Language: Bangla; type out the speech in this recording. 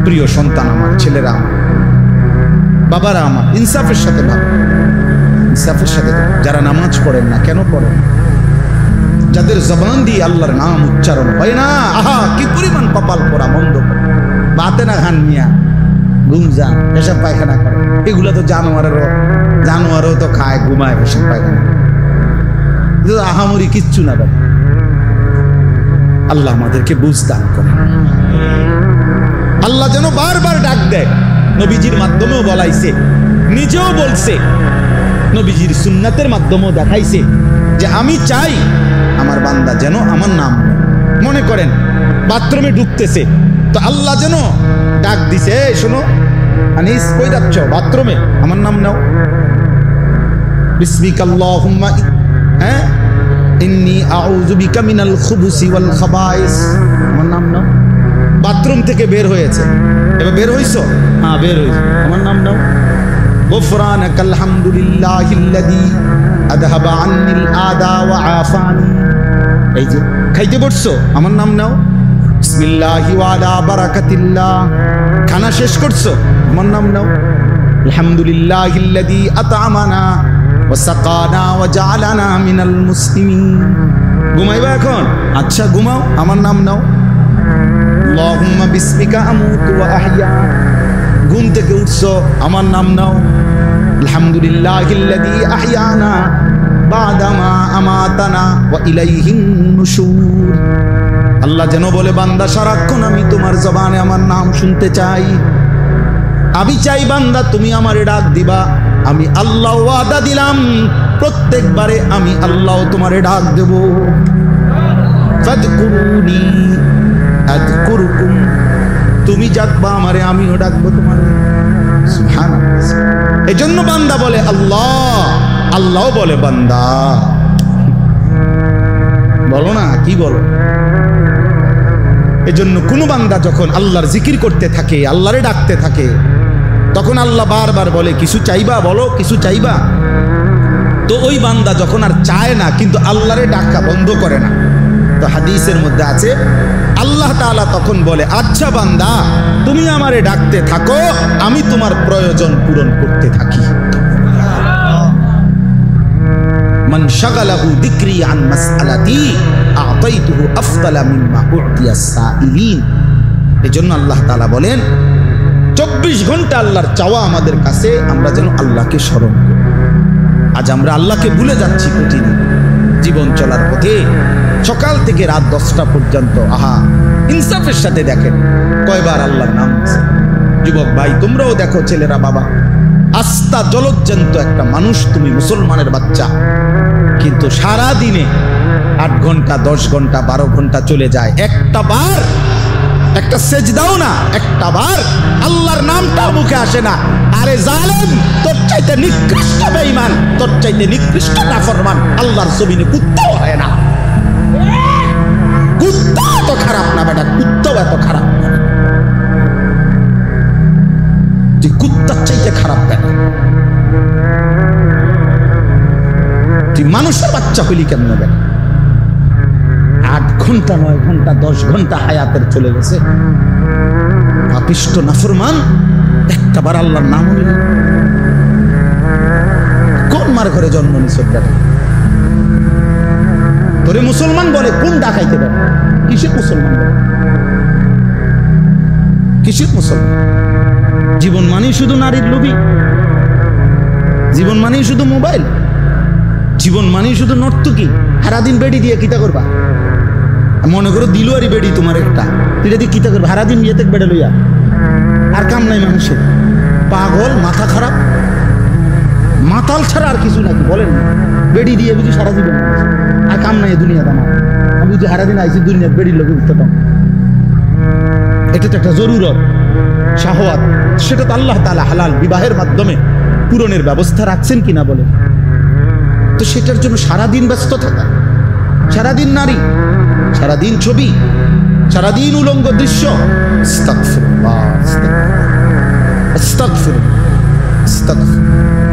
প্রিয় সন্তান আমার, ছেলেরা আমার, বাবারা আমার, ইনসাফের সাথে ভালো, ইনসাফের সাথে। যারা নামাজ পড়েন না, কেন পড়েন? যাদের জবান দিয়ে আল্লাহর নাম উচ্চারণ হয় না, আহা কি পরিমাণ কপাল পোড়া, মন্দ বাতে না খান মিয়া, ঘুমজান, পেশাব পায়খানা করে, এগুলো তো জানোয়ারও তো খায়, ঘুমায়, পেশাব পায়খানা, আহামরি কিচ্ছু না। বাবা আল্লাহ আমাদেরকে বুঝ দান করেন। আল্লাহ যেন বারবার ডাক দেয়, নবীজির মাধ্যমেও বলাইছে, নিজেও বলছে, নবীজির সুন্নাতের মাধ্যমেও দেখাইছে যে আমি চাই আমার বান্দা যেন আমার নাম, মনে করেন বাথরুমে ঢুকতেছে তো আল্লাহ যেন ডাক দিছে, শোনো আনিস কই যাচ্ছ? বাথরুমে, আমার নাম নাও, বিসমিকাল্লাহুম্মা ইন্নী আউযু বিকা মিনাল খুবুসি ওয়াল খাবাইস, আমার নাম নাও। বাথরুম থেকে বের হয়েছে, এবার বের হইছো? হ্যাঁ বের হইছো, আমার নাম নাও। গুফরানাকাল হামদুলিল্লাহিল্লাযী আযহাবা আন্নিল আদা ওয়া আফানি, এই যে খাইতে বসছো, আমার নাম নাও। বিসমিল্লাহি ওয়া আলা বারাকাতিল্লাহ, খানা শেষ করছো, আমার নাম নাও। আলহামদুলিল্লাহিল্লাযী আত'আমানা ওয়া সাকানা ওয়া জাআলানা মিনাল মুসলিমিন। ঘুমাইবা এখন? আচ্ছা ঘুমাও, আমার নাম নাও। আল্লাহুম্মা বিসমিকা আমুতু ওয়া আহইয়া, ঘুম থেকে উঠছো, আমার নাম নাও। আলহামদুলিল্লাহিল্লাযী আহইয়ানা বাদামা আমাতানা ওয়া ইলাইহিন নুশুর। আল্লাহ যেন বলে, বান্দা সারাক্ষণ আমি তোমার জবানে আমার নাম শুনতে চাই। আমি চাই বান্দা তুমি আমারে ডাক দিবা, আমি আল্লাহ ওয়াদা দিলাম প্রত্যেকবারে আমি আল্লাহ তোমারে ডাক দেব। ফাদকুরুনি আযকুরুকুম, তুমি ডাকবা আমারে, আমিও ডাকবো তোমারে। সুবহানাল্লাহ। এজন্য বান্দা বলে আল্লাহ, আল্লাহ বলে বান্দা। বলো না, কি বলো? এজন্য কোন বান্দা যখন আল্লাহর জিকির করতে থাকে, আল্লাহরে ডাকতে থাকে, তখন আল্লাহ বারবার বলে কিছু চাইবা, বলো কিছু চাইবা। তো ওই বান্দা যখন আর চায় না কিন্তু আল্লাহরে ডাকা বন্ধ করে না, তো হাদিসের মধ্যে আছে আল্লাহ তাআলা তখন বলে, আচ্ছা বান্দা তুমি আমারে ডাকতে থাকো, আমি তোমার প্রয়োজন পূরণ করতে থাকি। মান শাগালাহু যিকরি আন মাসআলাতি আ'তাইতুহু আফদালা মিম্মা উ'তিয়াস সাইলিন। এজন্য আল্লাহ তাআলা বলেন 24 ঘন্টা আল্লাহর চাওয়া আমাদের কাছে, আমরা যেন আল্লাহকে স্মরণ করি। আজ আমরা আল্লাহকে ভুলে যাচ্ছি প্রতিদিন জীবন চলার পথে, সকাল থেকে রাত 10টা পর্যন্ত। আহা ইনসাফের সাথে দেখেন কয়বার আল্লাহর নাম। যুবক ভাই তোমরাও দেখো, ছেলেরা, বাবা, আস্থা জলজ্জান্ত একটা মানুষ, তুমি মুসলমানের বাচ্চা, কিন্তু সারা দিনে 8 ঘন্টা 10 ঘন্টা 12 ঘন্টা চলে যায়, একটা বার একটা সেজদাও না, একটা বার আল্লাহর নামটা মুখে আসে না। আরে জালেম, তোর চাইতে নিকৃষ্ট বেঈমান, তোর চাইতে নিকৃষ্ট নাফরমান আল্লাহর জমিনে কুত্তাও হয় না। কুত্তা এত খারাপ না বেটা, কুত্তাও এত খারাপ না, তুই কুত্তার চাইতে খারাপ বেটা। তুই মানুষের বাচ্চা হইলি কেমন বেটা? 8 ঘন্টা 9 ঘন্টা 10 ঘন্টা হায়াতের চলে গেছে, পাপিষ্ট নাফরমান, একটাবার আল্লাহর নাম নিল। কোন মার ঘরে জন্ম নিছ? তোরে মুসলমান বলে, কোন ডাকাইতে পারে? কিসের মুসলমান বলে? কিসের মুসলমান? জীবন মানেই শুধু নারীর লোভী, জীবন মানেই শুধু মোবাইল, জীবন মানেই শুধু নর্তকী। সারাদিন বেড়ি দিয়ে কিতা করবা? মনে করো দিল আরি বেড়ি তোমার একটা, এটা দিয়ে কিতা করবা? সারাদিন ইয়েতে বেড়ে লইয়া আর কাম নাই মানুষের। পাগল, মাথা খারাপ, মাতাল ছাড়া আর কিছু নাকি বলেন না? বেড়ি দিয়ে বুঝি সারা জীবন আর কাম নাই দুনিয়া দামা। আমি বুঝি সারাদিন আইসি দুনিয়ার বেড়ির লোকে উঠতাম, এটা তো একটা জরুরত, শাহওয়াত, সেটা তো আল্লাহ তাআলা হালাল বিবাহের মাধ্যমে পূরণের ব্যবস্থা রাখছেন কিনা বলে। তো সেটার জন্য সারাদিন ব্যস্ত থাকা, সারাদিন নারী, সারাদিন ছবি, সারাদিন উলঙ্গ দৃশ্য। আস্তাগফিরুল্লাহ, আস্তাগফিরুল্লাহ, আস্তাগফিরুল্লাহ।